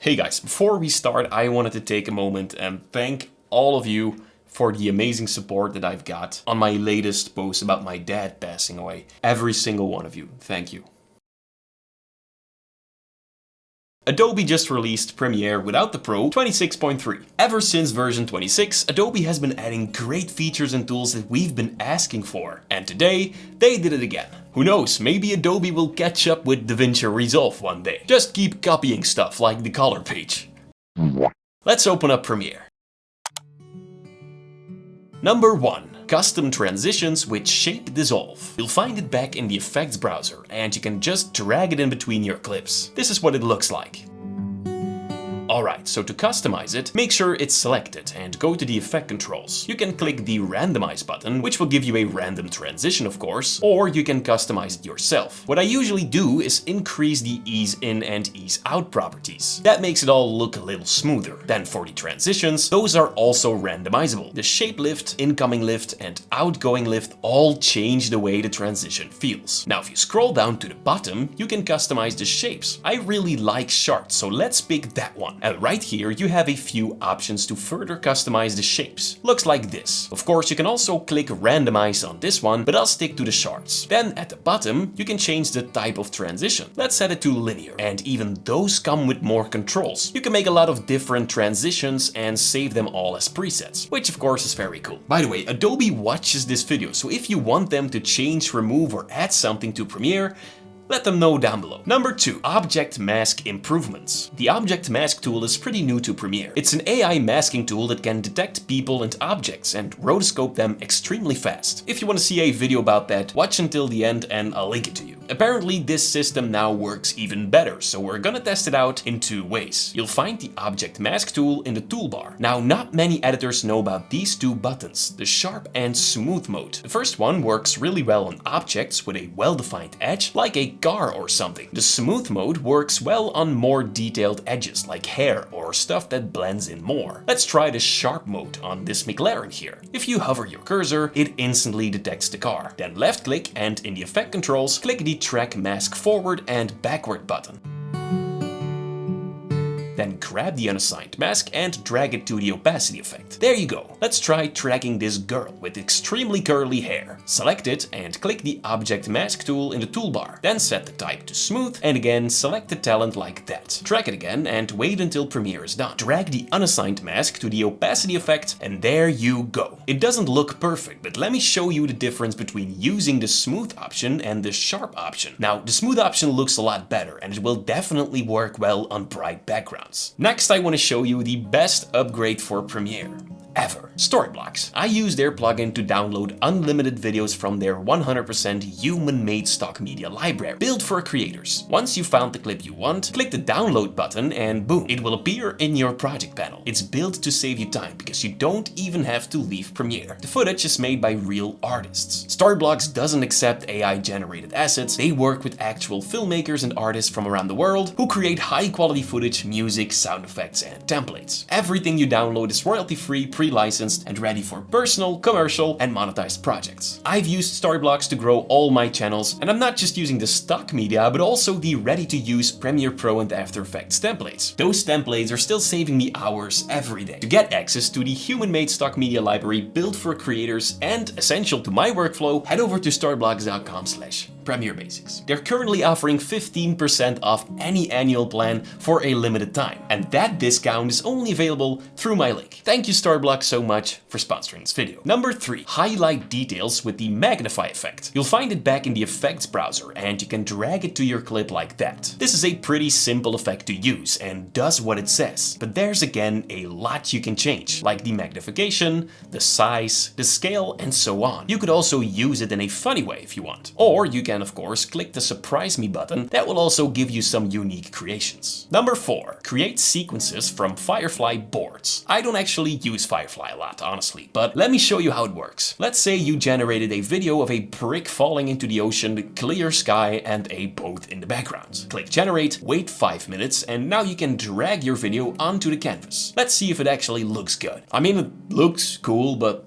Hey guys, before we start, I wanted to take a moment and thank all of you for the amazing support that I've got on my latest post about my dad passing away. Every single one of you, thank you. Adobe just released Premiere without the Pro 26.3. Ever since version 26, Adobe has been adding great features and tools that we've been asking for. And today, they did it again. Who knows, maybe Adobe will catch up with DaVinci Resolve one day. Just keep copying stuff like the color page. Let's open up Premiere. Number 1. Custom transitions with shape dissolve. You'll find it back in the effects browser and you can just drag it in between your clips. This is what it looks like. Alright, so to customize it, make sure it's selected and go to the effect controls. You can click the randomize button, which will give you a random transition of course, or you can customize it yourself. What I usually do is increase the ease in and ease out properties. That makes it all look a little smoother. Then for the transitions, those are also randomizable. The shape lift, incoming lift and outgoing lift all change the way the transition feels. Now if you scroll down to the bottom, you can customize the shapes. I really like shards, so let's pick that one. And right here you have a few options to further customize the shapes. Looks like this. Of course you can also click randomize on this one, but I'll stick to the shards. Then at the bottom you can change the type of transition. Let's set it to linear. And even those come with more controls. You can make a lot of different transitions and save them all as presets, which of course is very cool. By the way, Adobe watches this video, so if you want them to change, remove or add something to Premiere, let them know down below. Number 2. Object Mask Improvements. The Object Mask tool is pretty new to Premiere. It's an AI masking tool that can detect people and objects and rotoscope them extremely fast. If you want to see a video about that, watch until the end and I'll link it to you. Apparently this system now works even better, so we're gonna test it out in 2 ways. You'll find the Object Mask tool in the toolbar. Now not many editors know about these 2 buttons, the Sharp and Smooth mode. The first one works really well on objects with a well-defined edge, like a car or something. The Smooth mode works well on more detailed edges, like hair or stuff that blends in more. Let's try the Sharp mode on this McLaren here. If you hover your cursor, it instantly detects the car. Then left click and in the effect controls, click the Track Mask Forward and Backward button. Then grab the unassigned mask and drag it to the opacity effect. There you go. Let's try tracking this girl with extremely curly hair. Select it and click the Object Mask tool in the toolbar. Then set the type to smooth and again select the talent like that. Track it again and wait until Premiere is done. Drag the unassigned mask to the opacity effect and there you go. It doesn't look perfect, but let me show you the difference between using the smooth option and the sharp option. Now the smooth option looks a lot better and it will definitely work well on bright backgrounds. Next I want to show you the best upgrade for Premiere ever. Storyblocks. I use their plugin to download unlimited videos from their 100% human-made stock media library, built for creators. Once you found the clip you want, click the download button and boom, it will appear in your project panel. It's built to save you time because you don't even have to leave Premiere. The footage is made by real artists. Storyblocks doesn't accept AI-generated assets. They work with actual filmmakers and artists from around the world who create high-quality footage, music, sound effects, and templates. Everything you download is royalty-free, pre-licensed and ready for personal, commercial and monetized projects. I've used Storyblocks to grow all my channels and I'm not just using the stock media but also the ready-to-use Premiere Pro and After Effects templates. Those templates are still saving me hours every day. To get access to the human-made stock media library built for creators and essential to my workflow, head over to storyblocks.com/Premiere Basics. They're currently offering 15% off any annual plan for a limited time, and that discount is only available through my link. Thank you Storyblocks so much for sponsoring this video. Number 3. Highlight details with the Magnify effect. You'll find it back in the effects browser and you can drag it to your clip like that. This is a pretty simple effect to use and does what it says, but there's again a lot you can change, like the magnification, the size, the scale and so on. You could also use it in a funny way if you want, or you can of course click the surprise me button. That will also give you some unique creations. Number 4. Create sequences from Firefly boards. I don't actually use Firefly a lot, honestly, but let me show you how it works. Let's say you generated a video of a brick falling into the ocean, clear sky and a boat in the background. Click generate, wait 5 minutes and now you can drag your video onto the canvas. Let's see if it actually looks good. I mean, it looks cool, but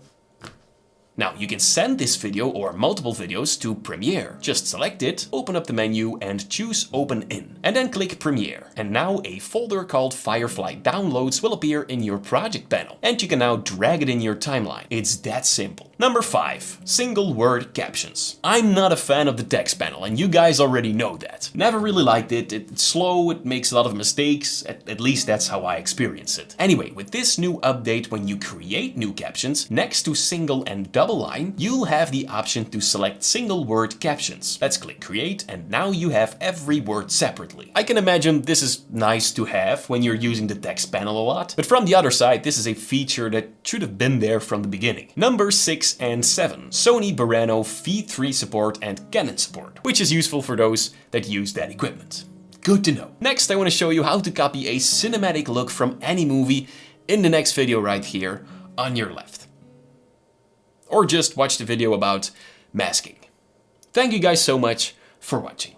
Now you can send this video or multiple videos to Premiere. Just select it, open up the menu and choose Open In. And then click Premiere. And now a folder called Firefly Downloads will appear in your project panel. And you can now drag it in your timeline. It's that simple. Number 5. Single word captions. I'm not a fan of the text panel and you guys already know that. Never really liked it. It's slow, it makes a lot of mistakes. At least that's how I experience it. Anyway, with this new update, when you create new captions, next to single and double line, you'll have the option to select single word captions. Let's click create and now you have every word separately. I can imagine this is nice to have when you're using the text panel a lot, but from the other side, this is a feature that should have been there from the beginning. Number 6 and 7. Sony Burano V3 support and Canon support, which is useful for those that use that equipment. Good to know. Next, I want to show you how to copy a cinematic look from any movie in the next video right here on your left. Or just watch the video about masking. Thank you guys so much for watching.